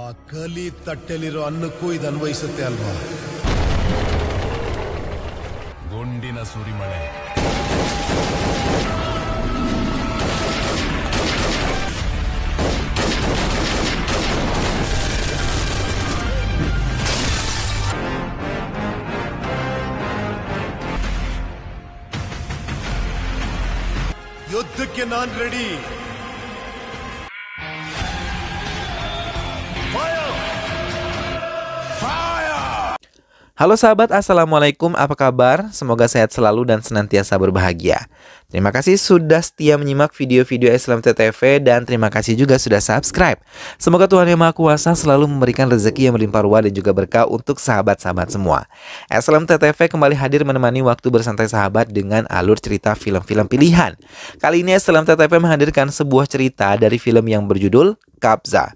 ಆ ಕಲಿ ತಟ್ಟೆಲಿರೋ ಅನ್ನಕ್ಕೂ ಇದು ಅನ್ವಯಿಸುತ್ತೆ ಅಲ್ವಾ? ಗುಂಡಿನ ಸುರಿಮಳೆ. ಯುದ್ಧಕ್ಕೆ ನಾನ್ ready. Halo sahabat, assalamualaikum, apa kabar? Semoga sehat selalu dan senantiasa berbahagia. Terima kasih sudah setia menyimak video-video Islam TTV dan terima kasih juga sudah subscribe. Semoga Tuhan Yang Maha Kuasa selalu memberikan rezeki yang melimpah ruah dan juga berkah untuk sahabat-sahabat semua. Islam TTV kembali hadir menemani waktu bersantai sahabat dengan alur cerita film-film pilihan. Kali ini Islam TTV menghadirkan sebuah cerita dari film yang berjudul Kabza.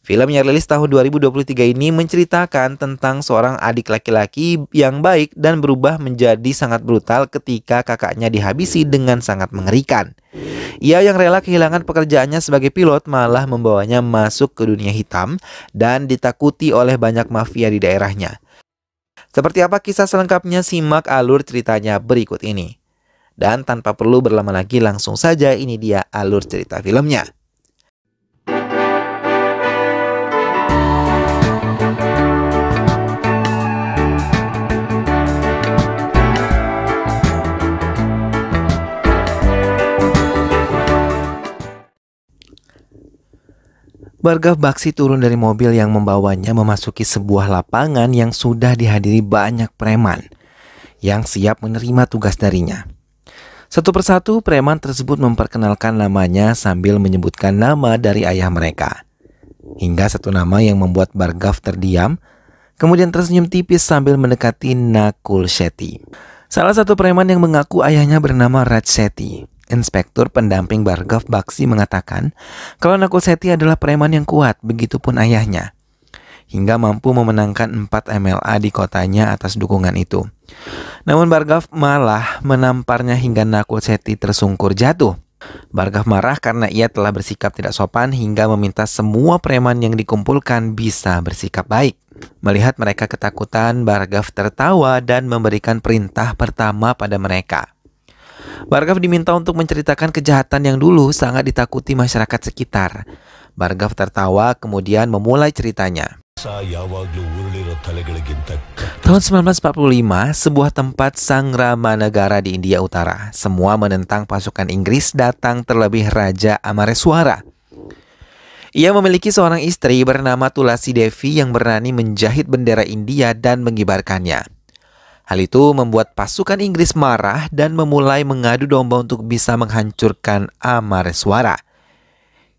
Film yang rilis tahun 2023 ini menceritakan tentang seorang adik laki-laki yang baik dan berubah menjadi sangat brutal ketika kakaknya dihabisi dengan sangat mengerikan. Ia yang rela kehilangan pekerjaannya sebagai pilot malah membawanya masuk ke dunia hitam dan ditakuti oleh banyak mafia di daerahnya. Seperti apa kisah selengkapnya, simak alur ceritanya berikut ini. Dan tanpa perlu berlama lagi, langsung saja ini dia alur cerita filmnya. Bargav Bakshi turun dari mobil yang membawanya memasuki sebuah lapangan yang sudah dihadiri banyak preman yang siap menerima tugas darinya. Satu persatu preman tersebut memperkenalkan namanya sambil menyebutkan nama dari ayah mereka. Hingga satu nama yang membuat Bargav terdiam, kemudian tersenyum tipis sambil mendekati Nakul Shetty. Salah satu preman yang mengaku ayahnya bernama Raj Shetty. Inspektur pendamping Bargav Bakshi mengatakan kalau Nakul Shetty adalah preman yang kuat, begitupun ayahnya, hingga mampu memenangkan 4 MLA di kotanya atas dukungan itu. Namun Bargav malah menamparnya hingga Nakul Shetty tersungkur jatuh. Bargav marah karena ia telah bersikap tidak sopan hingga meminta semua preman yang dikumpulkan bisa bersikap baik. Melihat mereka ketakutan, Bargav tertawa dan memberikan perintah pertama pada mereka. Bargav diminta untuk menceritakan kejahatan yang dulu sangat ditakuti masyarakat sekitar. Bargav tertawa kemudian memulai ceritanya. Tahun 1945, sebuah tempat Sangramana di India Utara. Semua menentang pasukan Inggris, datang terlebih Raja Amareswara. Ia memiliki seorang istri bernama Tulasi Devi yang berani menjahit bendera India dan mengibarkannya. Hal itu membuat pasukan Inggris marah dan memulai mengadu domba untuk bisa menghancurkan Amareswara.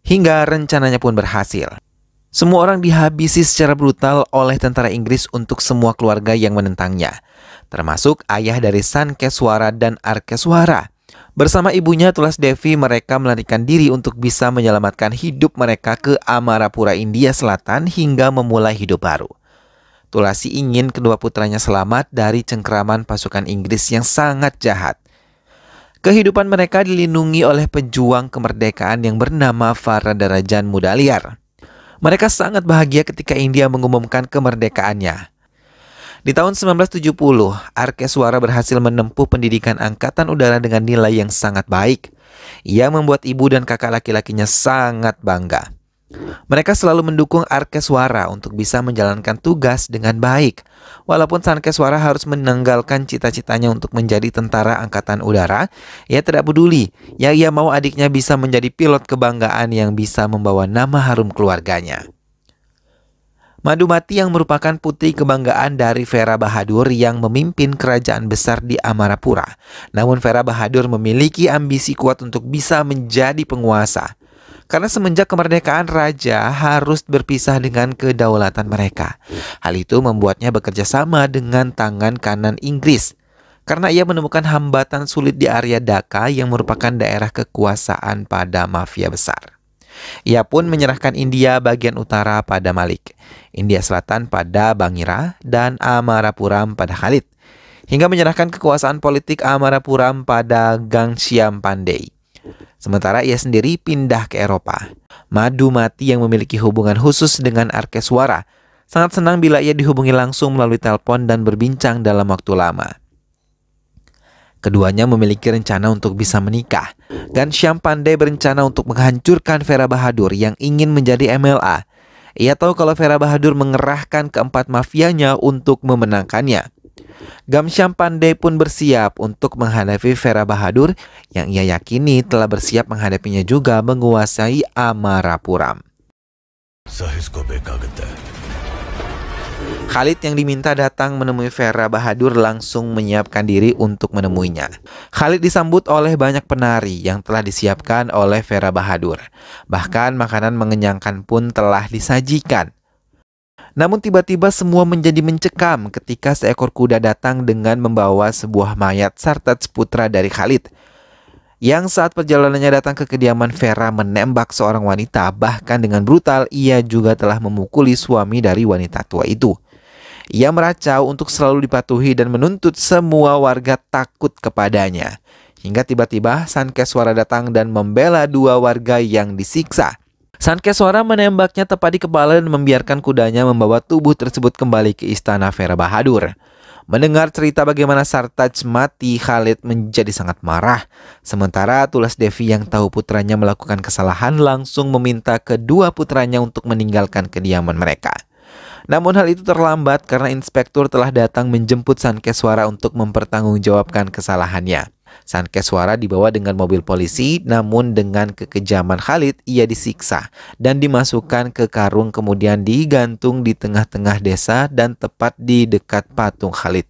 Hingga rencananya pun berhasil. Semua orang dihabisi secara brutal oleh tentara Inggris untuk semua keluarga yang menentangnya, termasuk ayah dari Sankeswara dan Arkeswara. Bersama ibunya Tulas Devi, mereka melarikan diri untuk bisa menyelamatkan hidup mereka ke Amarapura, India Selatan hingga memulai hidup baru. Tulasi ingin kedua putranya selamat dari cengkraman pasukan Inggris yang sangat jahat. Kehidupan mereka dilindungi oleh pejuang kemerdekaan yang bernama Varadarajan Mudaliar. Mereka sangat bahagia ketika India mengumumkan kemerdekaannya. Di tahun 1970, Arkeswara berhasil menempuh pendidikan angkatan udara dengan nilai yang sangat baik. Ia membuat ibu dan kakak laki-lakinya sangat bangga. Mereka selalu mendukung Arkeswara untuk bisa menjalankan tugas dengan baik. Walaupun Sankeswara harus menanggalkan cita-citanya untuk menjadi tentara angkatan udara, ia tidak peduli. Yang ia mau adiknya bisa menjadi pilot kebanggaan yang bisa membawa nama harum keluarganya. Madhumati yang merupakan putri kebanggaan dari Vera Bahadur yang memimpin kerajaan besar di Amarapura. Namun Vera Bahadur memiliki ambisi kuat untuk bisa menjadi penguasa. Karena semenjak kemerdekaan, raja harus berpisah dengan kedaulatan mereka. Hal itu membuatnya bekerja sama dengan tangan kanan Inggris. Karena ia menemukan hambatan sulit di area Dhaka yang merupakan daerah kekuasaan pada mafia besar. Ia pun menyerahkan India bagian utara pada Malik, India Selatan pada Bangira, dan Amarapuram pada Khalid. Hingga menyerahkan kekuasaan politik Amarapuram pada Ghanshyam Pandey. Sementara ia sendiri pindah ke Eropa. Madhumati yang memiliki hubungan khusus dengan Arkeswara sangat senang bila ia dihubungi langsung melalui telepon dan berbincang dalam waktu lama. Keduanya memiliki rencana untuk bisa menikah. Ghanshyam Pandey berencana untuk menghancurkan Vera Bahadur yang ingin menjadi MLA. Ia tahu kalau Vera Bahadur mengerahkan keempat mafianya untuk memenangkannya. Ghanshyam Pandey pun bersiap untuk menghadapi Vera Bahadur yang ia yakini telah bersiap menghadapinya juga menguasai Amarapuram. Khalid yang diminta datang menemui Vera Bahadur langsung menyiapkan diri untuk menemuinya. Khalid disambut oleh banyak penari yang telah disiapkan oleh Vera Bahadur. Bahkan makanan mengenyangkan pun telah disajikan. Namun tiba-tiba semua menjadi mencekam ketika seekor kuda datang dengan membawa sebuah mayat Sartaj putra dari Khalid. Yang saat perjalanannya datang ke kediaman Vera menembak seorang wanita, bahkan dengan brutal ia juga telah memukuli suami dari wanita tua itu. Ia meracau untuk selalu dipatuhi dan menuntut semua warga takut kepadanya. Hingga tiba-tiba Sankeswara datang dan membela dua warga yang disiksa. Sankeswara menembaknya tepat di kepala dan membiarkan kudanya membawa tubuh tersebut kembali ke istana Vera Bahadur. Mendengar cerita bagaimana Sartaj mati, Khalid menjadi sangat marah. Sementara Tulas Devi yang tahu putranya melakukan kesalahan langsung meminta kedua putranya untuk meninggalkan kediaman mereka. Namun hal itu terlambat karena inspektur telah datang menjemput Sankeswara untuk mempertanggungjawabkan kesalahannya. Sankeswara dibawa dengan mobil polisi, namun dengan kekejaman Khalid ia disiksa dan dimasukkan ke karung kemudian digantung di tengah-tengah desa dan tepat di dekat patung Khalid.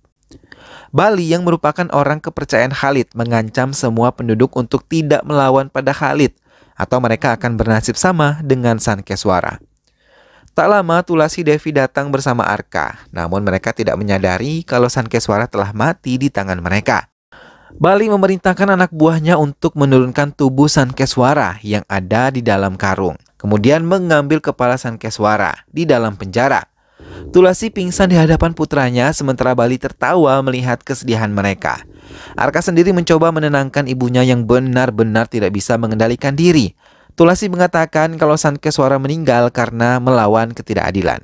Bali yang merupakan orang kepercayaan Khalid mengancam semua penduduk untuk tidak melawan pada Khalid atau mereka akan bernasib sama dengan Sankeswara. Tak lama Tulasi Devi datang bersama Arka, namun mereka tidak menyadari kalau Sankeswara telah mati di tangan mereka. Bali memerintahkan anak buahnya untuk menurunkan tubuh Sankeswara yang ada di dalam karung, kemudian mengambil kepala Sankeswara di dalam penjara. Tulasi pingsan di hadapan putranya sementara Bali tertawa melihat kesedihan mereka. Arka sendiri mencoba menenangkan ibunya yang benar-benar tidak bisa mengendalikan diri. Tulasi mengatakan kalau Sankeswara meninggal karena melawan ketidakadilan.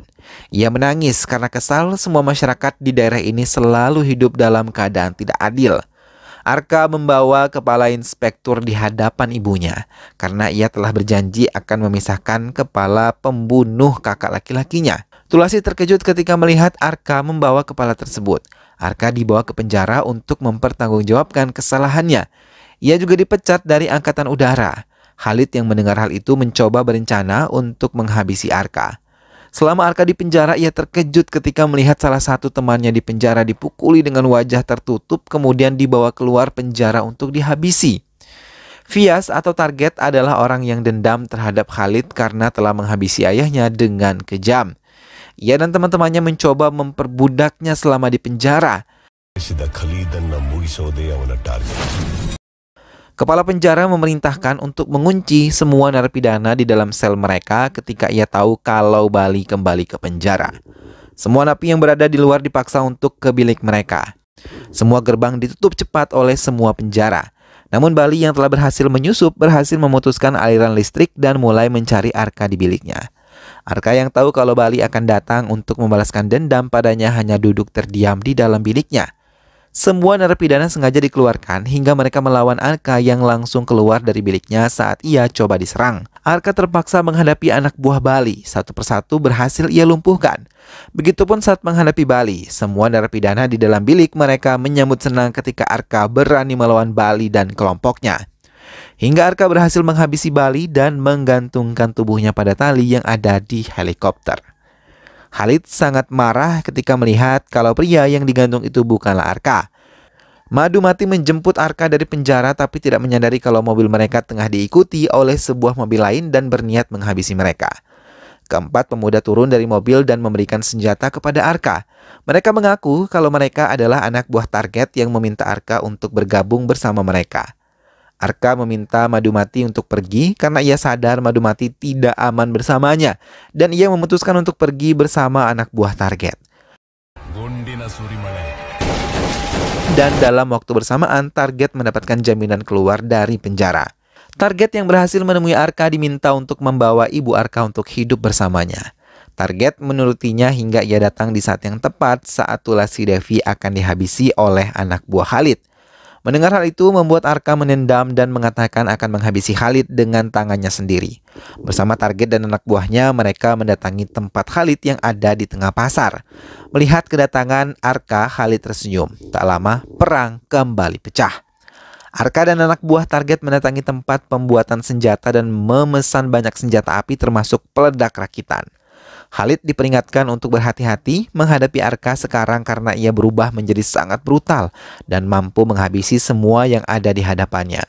Ia menangis karena kesal semua masyarakat di daerah ini selalu hidup dalam keadaan tidak adil. Arka membawa kepala inspektur di hadapan ibunya karena ia telah berjanji akan memisahkan kepala pembunuh kakak laki-lakinya. Tulasi terkejut ketika melihat Arka membawa kepala tersebut. Arka dibawa ke penjara untuk mempertanggungjawabkan kesalahannya. Ia juga dipecat dari Angkatan Udara. Khalid yang mendengar hal itu mencoba berencana untuk menghabisi Arka. Selama Arka di penjara, ia terkejut ketika melihat salah satu temannya di penjara dipukuli dengan wajah tertutup kemudian dibawa keluar penjara untuk dihabisi. Fias atau target adalah orang yang dendam terhadap Khalid karena telah menghabisi ayahnya dengan kejam. Ia dan teman-temannya mencoba memperbudaknya selama di penjara. Kepala penjara memerintahkan untuk mengunci semua narapidana di dalam sel mereka ketika ia tahu kalau Bali kembali ke penjara. Semua napi yang berada di luar dipaksa untuk ke bilik mereka. Semua gerbang ditutup cepat oleh semua penjara. Namun Bali yang telah berhasil menyusup berhasil memutuskan aliran listrik dan mulai mencari Arka di biliknya. Arka yang tahu kalau Bali akan datang untuk membalaskan dendam padanya hanya duduk terdiam di dalam biliknya. Semua narapidana sengaja dikeluarkan hingga mereka melawan Arka yang langsung keluar dari biliknya saat ia coba diserang. Arka terpaksa menghadapi anak buah Bali, satu persatu berhasil ia lumpuhkan. Begitupun saat menghadapi Bali, semua narapidana di dalam bilik mereka menyambut senang ketika Arka berani melawan Bali dan kelompoknya. Hingga Arka berhasil menghabisi Bali dan menggantungkan tubuhnya pada tali yang ada di helikopter. Khalid sangat marah ketika melihat kalau pria yang digantung itu bukanlah Arka. Madhumati menjemput Arka dari penjara tapi tidak menyadari kalau mobil mereka tengah diikuti oleh sebuah mobil lain dan berniat menghabisi mereka. Keempat pemuda turun dari mobil dan memberikan senjata kepada Arka. Mereka mengaku kalau mereka adalah anak buah target yang meminta Arka untuk bergabung bersama mereka. Arka meminta Madhumati untuk pergi karena ia sadar Madhumati tidak aman bersamanya dan ia memutuskan untuk pergi bersama anak buah target. Dan dalam waktu bersamaan target mendapatkan jaminan keluar dari penjara. Target yang berhasil menemui Arka diminta untuk membawa ibu Arka untuk hidup bersamanya. Target menurutinya hingga ia datang di saat yang tepat saat Tulasi Devi akan dihabisi oleh anak buah Khalid. Mendengar hal itu membuat Arka menendam dan mengatakan akan menghabisi Khalid dengan tangannya sendiri. Bersama target dan anak buahnya, mereka mendatangi tempat Khalid yang ada di tengah pasar. Melihat kedatangan Arka, Khalid tersenyum. Tak lama, perang kembali pecah. Arka dan anak buah target mendatangi tempat pembuatan senjata dan memesan banyak senjata api termasuk peledak rakitan. Khalid diperingatkan untuk berhati-hati menghadapi Arka sekarang karena ia berubah menjadi sangat brutal dan mampu menghabisi semua yang ada di hadapannya.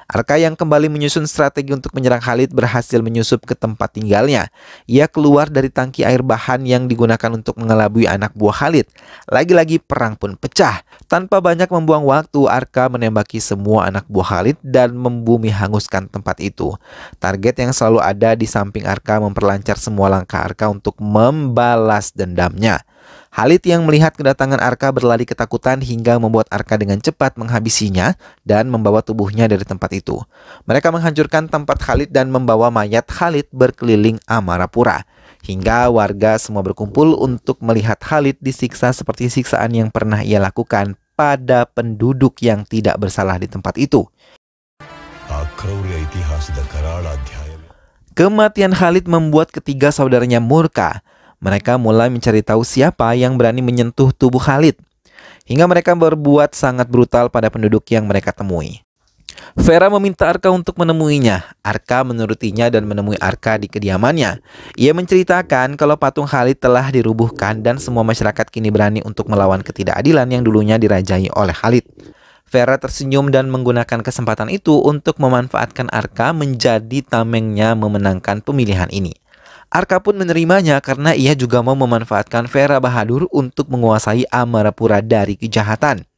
Arka yang kembali menyusun strategi untuk menyerang Khalid berhasil menyusup ke tempat tinggalnya. Ia keluar dari tangki air bahan yang digunakan untuk mengelabui anak buah Khalid. Lagi-lagi perang pun pecah. Tanpa banyak membuang waktu, Arka menembaki semua anak buah Khalid dan membumi hanguskan tempat itu. Target yang selalu ada di samping Arka memperlancar semua langkah Arka untuk membalas dendamnya. Khalid yang melihat kedatangan Arka berlari ketakutan hingga membuat Arka dengan cepat menghabisinya dan membawa tubuhnya dari tempat itu. Mereka menghancurkan tempat Khalid dan membawa mayat Khalid berkeliling Amarapura. Hingga warga semua berkumpul untuk melihat Khalid disiksa seperti siksaan yang pernah ia lakukan pada penduduk yang tidak bersalah di tempat itu. Kematian Khalid membuat ketiga saudaranya murka. Mereka mulai mencari tahu siapa yang berani menyentuh tubuh Khalid. Hingga mereka berbuat sangat brutal pada penduduk yang mereka temui. Vera meminta Arka untuk menemuinya. Arka menurutinya dan menemui Arka di kediamannya. Ia menceritakan kalau patung Khalid telah dirubuhkan dan semua masyarakat kini berani untuk melawan ketidakadilan yang dulunya dirajai oleh Khalid. Vera tersenyum dan menggunakan kesempatan itu untuk memanfaatkan Arka menjadi tamengnya memenangkan pemilihan ini. Arka pun menerimanya karena ia juga mau memanfaatkan Vera Bahadur untuk menguasai Amarapura dari kejahatan.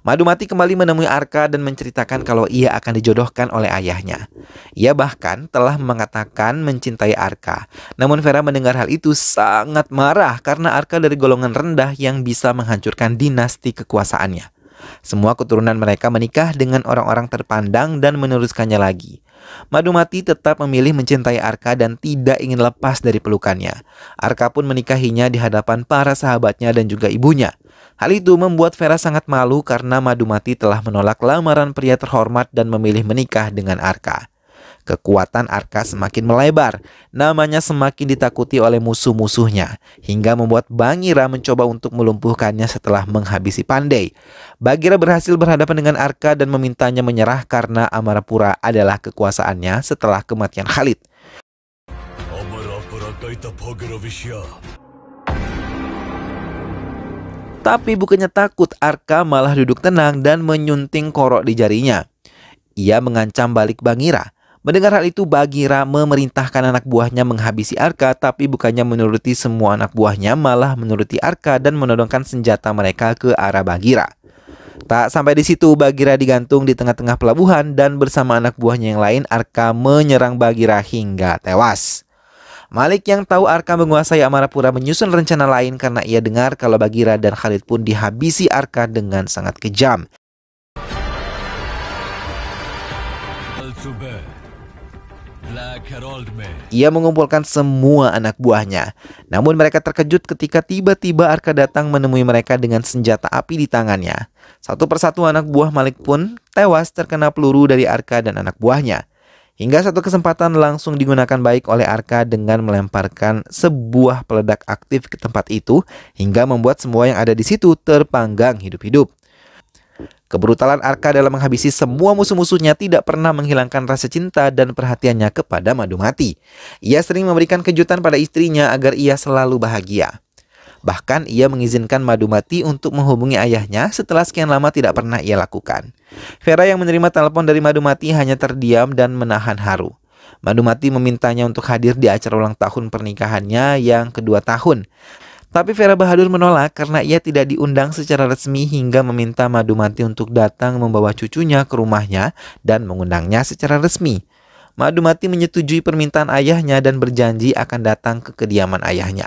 Madumati kembali menemui Arka dan menceritakan kalau ia akan dijodohkan oleh ayahnya. Ia bahkan telah mengatakan mencintai Arka. Namun Vera mendengar hal itu sangat marah karena Arka dari golongan rendah yang bisa menghancurkan dinasti kekuasaannya. Semua keturunan mereka menikah dengan orang-orang terpandang dan meneruskannya lagi. Madumati tetap memilih mencintai Arka dan tidak ingin lepas dari pelukannya. Arka pun menikahinya di hadapan para sahabatnya dan juga ibunya. Hal itu membuat Vera sangat malu karena Madumati telah menolak lamaran pria terhormat dan memilih menikah dengan Arka. Kekuatan Arka semakin melebar, namanya semakin ditakuti oleh musuh-musuhnya, hingga membuat Bagheera mencoba untuk melumpuhkannya setelah menghabisi Pandey. Bagheera berhasil berhadapan dengan Arka dan memintanya menyerah karena Amarapura adalah kekuasaannya setelah kematian Khalid. Tapi bukannya takut, Arka malah duduk tenang dan menyunting korok di jarinya. Ia mengancam balik Bagheera. Mendengar hal itu, Bagheera memerintahkan anak buahnya menghabisi Arka, tapi bukannya menuruti semua anak buahnya, malah menuruti Arka dan menodongkan senjata mereka ke arah Bagheera. Tak sampai di situ, Bagheera digantung di tengah-tengah pelabuhan dan bersama anak buahnya yang lain, Arka menyerang Bagheera hingga tewas. Malik yang tahu Arka menguasai Amarapura menyusun rencana lain karena ia dengar kalau Bagheera dan Khalid pun dihabisi Arka dengan sangat kejam. Ia mengumpulkan semua anak buahnya. Namun mereka terkejut ketika tiba-tiba Arka datang menemui mereka dengan senjata api di tangannya. Satu persatu anak buah Malik pun tewas terkena peluru dari Arka dan anak buahnya. Hingga satu kesempatan langsung digunakan baik oleh Arka dengan melemparkan sebuah peledak aktif ke tempat itu hingga membuat semua yang ada di situ terpanggang hidup-hidup. Kebrutalan Arka dalam menghabisi semua musuh-musuhnya tidak pernah menghilangkan rasa cinta dan perhatiannya kepada Madumati. Ia sering memberikan kejutan pada istrinya agar ia selalu bahagia. Bahkan ia mengizinkan Madumati untuk menghubungi ayahnya setelah sekian lama tidak pernah ia lakukan. Vera yang menerima telepon dari Madumati hanya terdiam dan menahan haru. Madumati memintanya untuk hadir di acara ulang tahun pernikahannya yang kedua tahun. Tapi Vera Bahadur menolak karena ia tidak diundang secara resmi hingga meminta Madumati untuk datang membawa cucunya ke rumahnya dan mengundangnya secara resmi. Madumati menyetujui permintaan ayahnya dan berjanji akan datang ke kediaman ayahnya.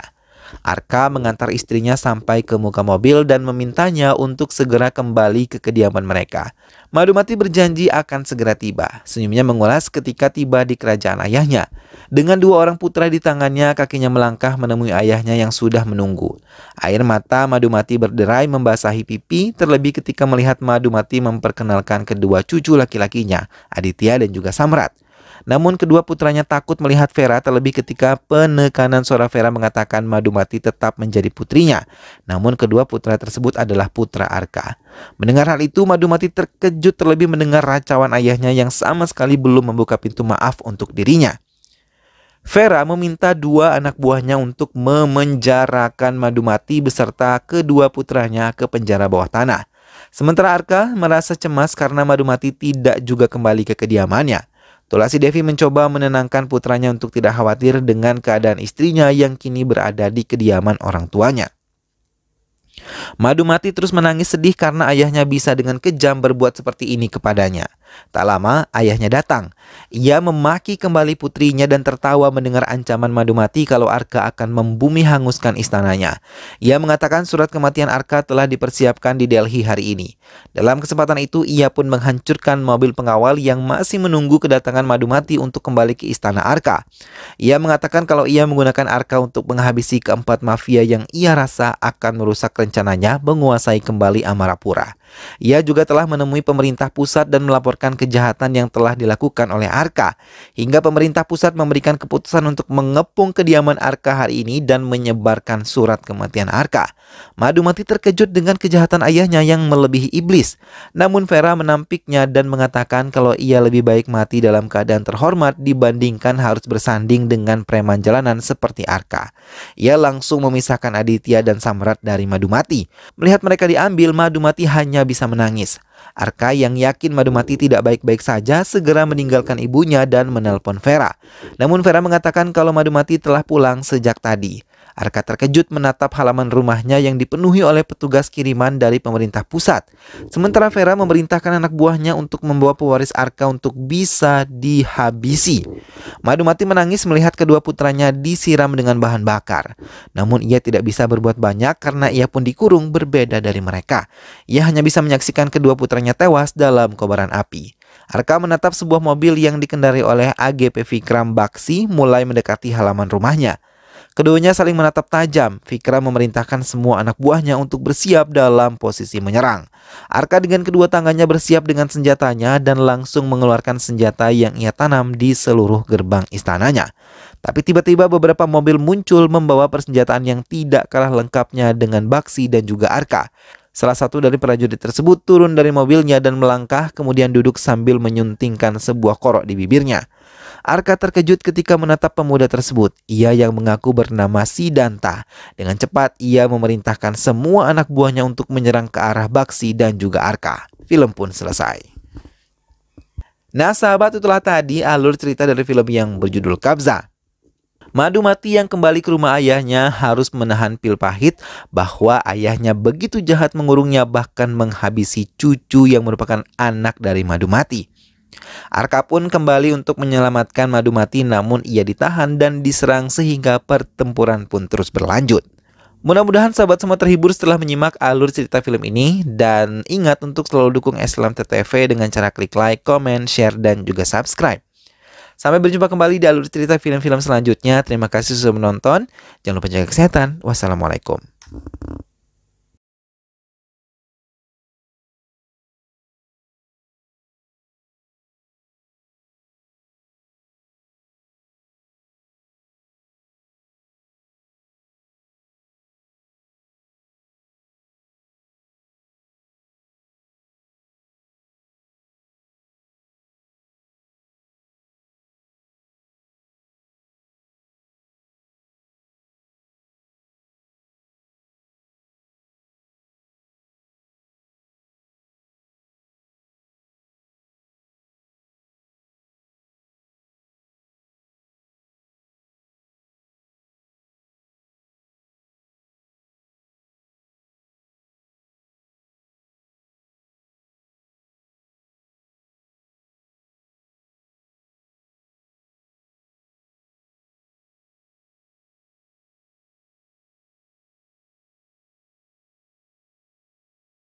Arka mengantar istrinya sampai ke muka mobil dan memintanya untuk segera kembali ke kediaman mereka. Madumati berjanji akan segera tiba. Senyumnya mengulas ketika tiba di kerajaan ayahnya. Dengan 2 orang putra di tangannya, kakinya melangkah menemui ayahnya yang sudah menunggu. Air mata Madumati berderai membasahi pipi, terlebih ketika melihat Madumati memperkenalkan kedua cucu laki-lakinya, Aditya dan juga Samrat. Namun kedua putranya takut melihat Vera, terlebih ketika penekanan suara Vera mengatakan Madumati tetap menjadi putrinya. Namun kedua putra tersebut adalah putra Arka. Mendengar hal itu, Madumati terkejut terlebih mendengar racauan ayahnya yang sama sekali belum membuka pintu maaf untuk dirinya. Vera meminta 2 anak buahnya untuk memenjarakan Madumati beserta kedua putranya ke penjara bawah tanah. Sementara Arka merasa cemas karena Madumati tidak juga kembali ke kediamannya. Tulasi Devi mencoba menenangkan putranya untuk tidak khawatir dengan keadaan istrinya yang kini berada di kediaman orang tuanya. Madumati terus menangis sedih karena ayahnya bisa dengan kejam berbuat seperti ini kepadanya. Tak lama, ayahnya datang. Ia memaki kembali putrinya dan tertawa mendengar ancaman Madumati kalau Arka akan membumi hanguskan istananya. Ia mengatakan surat kematian Arka telah dipersiapkan di Delhi hari ini. Dalam kesempatan itu, ia pun menghancurkan mobil pengawal yang masih menunggu kedatangan Madumati untuk kembali ke istana Arka. Ia mengatakan kalau ia menggunakan Arka untuk menghabisi keempat mafia yang ia rasa akan merusak rencananya menguasai kembali Amarapura. Ia juga telah menemui pemerintah pusat dan melaporkan kejahatan yang telah dilakukan oleh Arka. Hingga pemerintah pusat memberikan keputusan untuk mengepung kediaman Arka hari ini dan menyebarkan surat kematian Arka. Madumati terkejut dengan kejahatan ayahnya yang melebihi iblis. Namun Vera menampiknya dan mengatakan kalau ia lebih baik mati dalam keadaan terhormat dibandingkan harus bersanding dengan preman jalanan seperti Arka. Ia langsung memisahkan Aditya dan Samrat dari Madumati. Melihat mereka diambil, Madumati hanya bisa menangis. Arka yang yakin Madumati tidak baik-baik saja segera meninggalkan ibunya dan menelpon Vera. Namun Vera mengatakan kalau Madumati telah pulang sejak tadi. Arka terkejut menatap halaman rumahnya yang dipenuhi oleh petugas kiriman dari pemerintah pusat. Sementara Vera memerintahkan anak buahnya untuk membawa pewaris Arka untuk bisa dihabisi. Madumati menangis melihat kedua putranya disiram dengan bahan bakar. Namun ia tidak bisa berbuat banyak karena ia pun dikurung berbeda dari mereka. Ia hanya bisa menyaksikan kedua putranya tewas dalam kobaran api. Arka menatap sebuah mobil yang dikendarai oleh AGP Vikram Baksi mulai mendekati halaman rumahnya. Keduanya saling menatap tajam. Vikram memerintahkan semua anak buahnya untuk bersiap dalam posisi menyerang. Arka dengan kedua tangannya bersiap dengan senjatanya dan langsung mengeluarkan senjata yang ia tanam di seluruh gerbang istananya. Tapi tiba-tiba beberapa mobil muncul membawa persenjataan yang tidak kalah lengkapnya dengan Baksi dan juga Arka. Salah satu dari prajurit tersebut turun dari mobilnya dan melangkah, kemudian duduk sambil menyuntingkan sebuah korok di bibirnya. Arka terkejut ketika menatap pemuda tersebut. Ia yang mengaku bernama Sidanta. Dengan cepat ia memerintahkan semua anak buahnya untuk menyerang ke arah Baksi dan juga Arka. Film pun selesai. Nah sahabat, itulah tadi alur cerita dari film yang berjudul Kabza. Madumati yang kembali ke rumah ayahnya harus menahan pil pahit bahwa ayahnya begitu jahat mengurungnya, bahkan menghabisi cucu yang merupakan anak dari Madumati. Arka pun kembali untuk menyelamatkan Madumati, namun ia ditahan dan diserang sehingga pertempuran pun terus berlanjut. Mudah-mudahan sahabat semua terhibur setelah menyimak alur cerita film ini. Dan ingat untuk selalu dukung Islam TTV dengan cara klik like, comment, share, dan juga subscribe. Sampai berjumpa kembali di alur cerita film-film selanjutnya. Terima kasih sudah menonton. Jangan lupa jaga kesehatan. Wassalamualaikum.